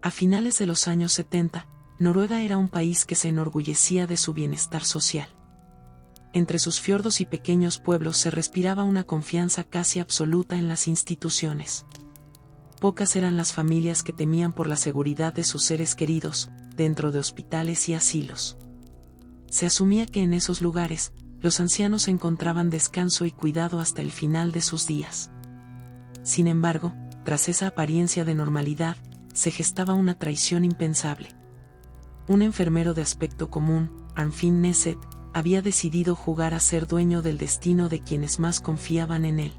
A finales de los años 70, Noruega era un país que se enorgullecía de su bienestar social. Entre sus fiordos y pequeños pueblos se respiraba una confianza casi absoluta en las instituciones. Pocas eran las familias que temían por la seguridad de sus seres queridos, dentro de hospitales y asilos. Se asumía que en esos lugares, los ancianos encontraban descanso y cuidado hasta el final de sus días. Sin embargo, tras esa apariencia de normalidad, se gestaba una traición impensable. Un enfermero de aspecto común, Arnfinn Neset, había decidido jugar a ser dueño del destino de quienes más confiaban en él.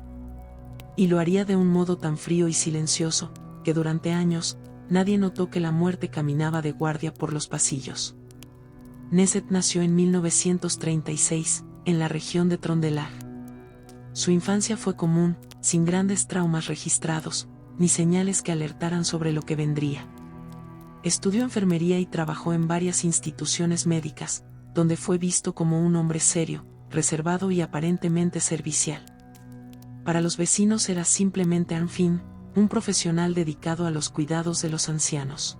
Y lo haría de un modo tan frío y silencioso, que durante años, nadie notó que la muerte caminaba de guardia por los pasillos. Neset nació en 1936, en la región de Trondelag. Su infancia fue común, sin grandes traumas registrados, ni señales que alertaran sobre lo que vendría. Estudió enfermería y trabajó en varias instituciones médicas, donde fue visto como un hombre serio, reservado y aparentemente servicial. Para los vecinos era simplemente Arnfinn, un profesional dedicado a los cuidados de los ancianos.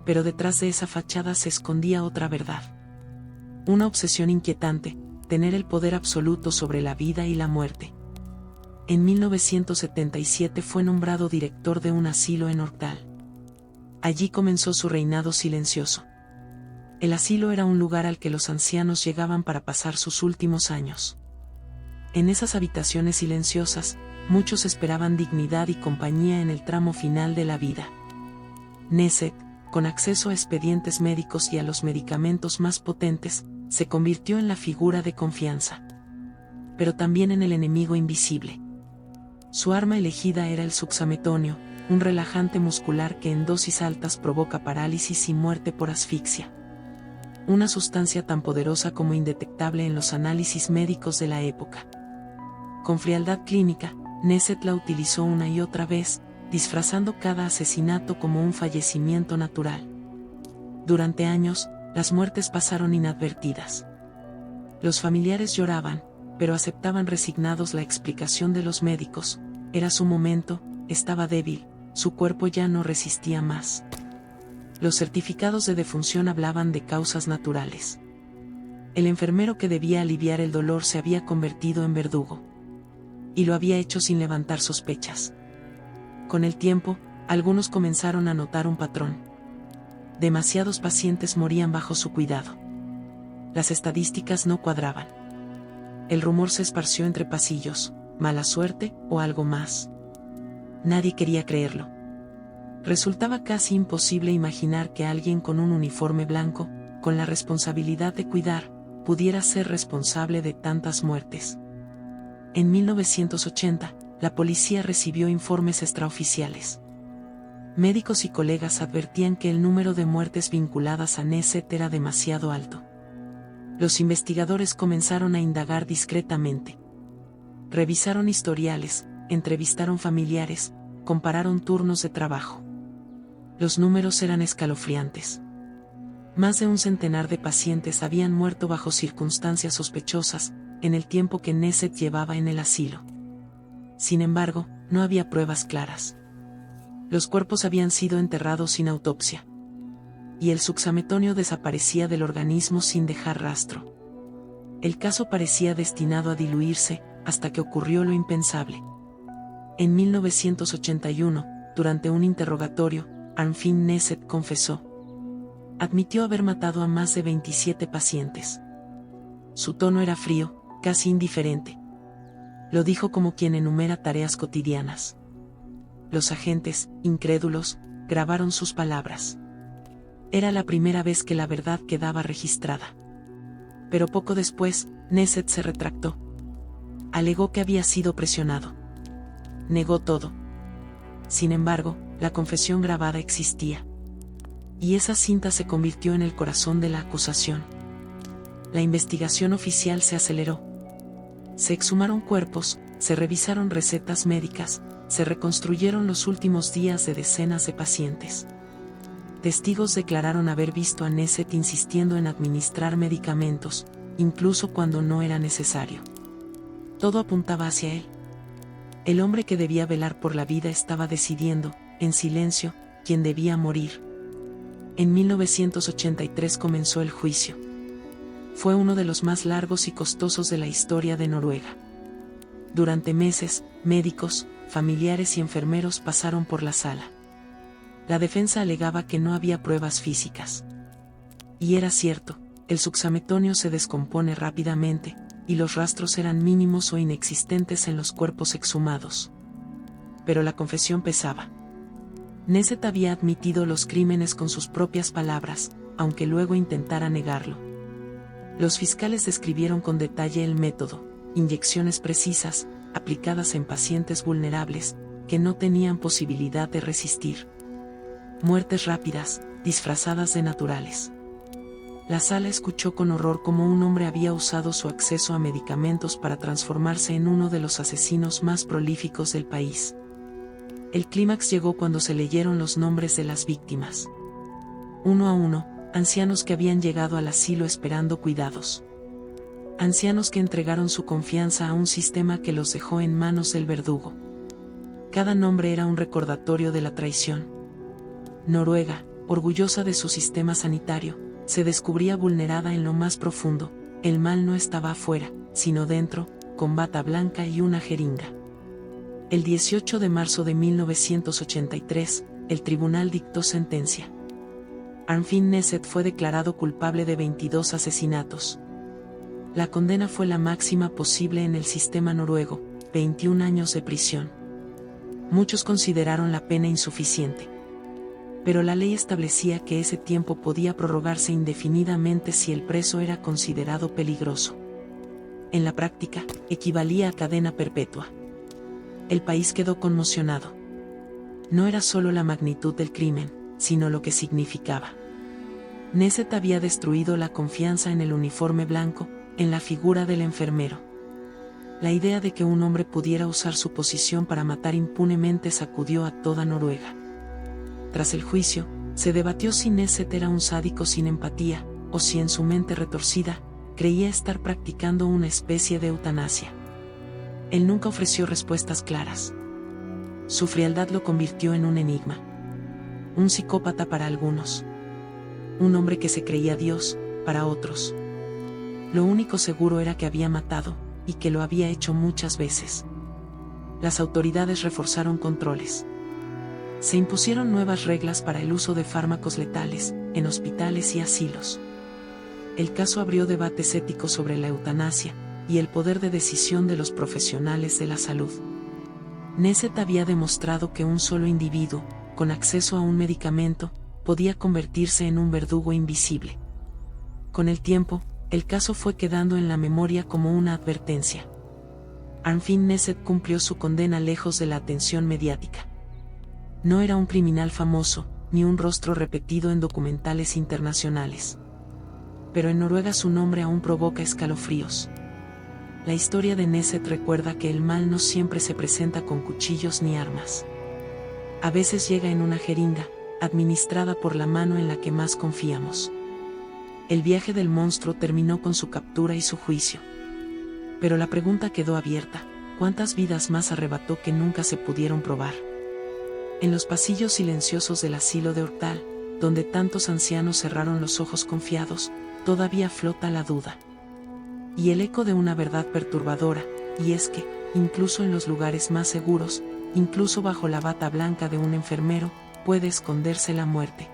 Pero detrás de esa fachada se escondía otra verdad. Una obsesión inquietante, tener el poder absoluto sobre la vida y la muerte. En 1977 fue nombrado director de un asilo en Orkdal. Allí comenzó su reinado silencioso. El asilo era un lugar al que los ancianos llegaban para pasar sus últimos años. En esas habitaciones silenciosas, muchos esperaban dignidad y compañía en el tramo final de la vida. Neset, con acceso a expedientes médicos y a los medicamentos más potentes, se convirtió en la figura de confianza. Pero también en el enemigo invisible. Su arma elegida era el suxametonio, un relajante muscular que en dosis altas provoca parálisis y muerte por asfixia. Una sustancia tan poderosa como indetectable en los análisis médicos de la época. Con frialdad clínica, Neset la utilizó una y otra vez, disfrazando cada asesinato como un fallecimiento natural. Durante años, las muertes pasaron inadvertidas. Los familiares lloraban, pero aceptaban resignados la explicación de los médicos. Era su momento, estaba débil, su cuerpo ya no resistía más. Los certificados de defunción hablaban de causas naturales. El enfermero que debía aliviar el dolor se había convertido en verdugo. Y lo había hecho sin levantar sospechas. Con el tiempo, algunos comenzaron a notar un patrón. Demasiados pacientes morían bajo su cuidado. Las estadísticas no cuadraban. El rumor se esparció entre pasillos, mala suerte o algo más. Nadie quería creerlo. Resultaba casi imposible imaginar que alguien con un uniforme blanco, con la responsabilidad de cuidar, pudiera ser responsable de tantas muertes. En 1980, la policía recibió informes extraoficiales. Médicos y colegas advertían que el número de muertes vinculadas a Neset era demasiado alto. Los investigadores comenzaron a indagar discretamente. Revisaron historiales, entrevistaron familiares, compararon turnos de trabajo. Los números eran escalofriantes. Más de un centenar de pacientes habían muerto bajo circunstancias sospechosas, en el tiempo que Neset llevaba en el asilo. Sin embargo, no había pruebas claras. Los cuerpos habían sido enterrados sin autopsia. Y el suxametonio desaparecía del organismo sin dejar rastro. El caso parecía destinado a diluirse, hasta que ocurrió lo impensable. En 1981, durante un interrogatorio, Arnfinn Neset confesó. Admitió haber matado a más de 27 pacientes. Su tono era frío, casi indiferente. Lo dijo como quien enumera tareas cotidianas. Los agentes, incrédulos, grabaron sus palabras. Era la primera vez que la verdad quedaba registrada. Pero poco después, Neset se retractó. Alegó que había sido presionado. Negó todo. Sin embargo, la confesión grabada existía. Y esa cinta se convirtió en el corazón de la acusación. La investigación oficial se aceleró. Se exhumaron cuerpos, se revisaron recetas médicas, se reconstruyeron los últimos días de decenas de pacientes. Testigos declararon haber visto a Neset insistiendo en administrar medicamentos, incluso cuando no era necesario. Todo apuntaba hacia él. El hombre que debía velar por la vida estaba decidiendo, en silencio, quien debía morir. En 1983 comenzó el juicio. Fue uno de los más largos y costosos de la historia de Noruega. Durante meses, médicos, familiares y enfermeros pasaron por la sala. La defensa alegaba que no había pruebas físicas. Y era cierto, el suxametonio se descompone rápidamente, y los rastros eran mínimos o inexistentes en los cuerpos exhumados. Pero la confesión pesaba. Nesset había admitido los crímenes con sus propias palabras, aunque luego intentara negarlo. Los fiscales describieron con detalle el método: inyecciones precisas, aplicadas en pacientes vulnerables, que no tenían posibilidad de resistir. Muertes rápidas, disfrazadas de naturales. La sala escuchó con horror cómo un hombre había usado su acceso a medicamentos para transformarse en uno de los asesinos más prolíficos del país. El clímax llegó cuando se leyeron los nombres de las víctimas. Uno a uno, ancianos que habían llegado al asilo esperando cuidados. Ancianos que entregaron su confianza a un sistema que los dejó en manos del verdugo. Cada nombre era un recordatorio de la traición. Noruega, orgullosa de su sistema sanitario, se descubría vulnerada en lo más profundo. El mal no estaba afuera, sino dentro, con bata blanca y una jeringa. El 18 de marzo de 1983, el tribunal dictó sentencia. Arnfinn Nesset fue declarado culpable de 22 asesinatos. La condena fue la máxima posible en el sistema noruego, 21 años de prisión. Muchos consideraron la pena insuficiente. Pero la ley establecía que ese tiempo podía prorrogarse indefinidamente si el preso era considerado peligroso. En la práctica, equivalía a cadena perpetua. El país quedó conmocionado. No era solo la magnitud del crimen, sino lo que significaba. Nesset había destruido la confianza en el uniforme blanco, en la figura del enfermero. La idea de que un hombre pudiera usar su posición para matar impunemente sacudió a toda Noruega. Tras el juicio, se debatió si Nesset era un sádico sin empatía, o si en su mente retorcida, creía estar practicando una especie de eutanasia. Él nunca ofreció respuestas claras. Su frialdad lo convirtió en un enigma. Un psicópata para algunos. Un hombre que se creía Dios, para otros. Lo único seguro era que había matado, y que lo había hecho muchas veces. Las autoridades reforzaron controles. Se impusieron nuevas reglas para el uso de fármacos letales, en hospitales y asilos. El caso abrió debates éticos sobre la eutanasia, y el poder de decisión de los profesionales de la salud. Nesset había demostrado que un solo individuo, con acceso a un medicamento, podía convertirse en un verdugo invisible. Con el tiempo, el caso fue quedando en la memoria como una advertencia. Arnfinn Nesset cumplió su condena lejos de la atención mediática. No era un criminal famoso, ni un rostro repetido en documentales internacionales. Pero en Noruega su nombre aún provoca escalofríos. La historia de Nesset recuerda que el mal no siempre se presenta con cuchillos ni armas. A veces llega en una jeringa, administrada por la mano en la que más confiamos. El viaje del monstruo terminó con su captura y su juicio. Pero la pregunta quedó abierta: ¿cuántas vidas más arrebató que nunca se pudieron probar? En los pasillos silenciosos del asilo de Orkdal, donde tantos ancianos cerraron los ojos confiados, todavía flota la duda. Y el eco de una verdad perturbadora, y es que, incluso en los lugares más seguros, incluso bajo la bata blanca de un enfermero, puede esconderse la muerte.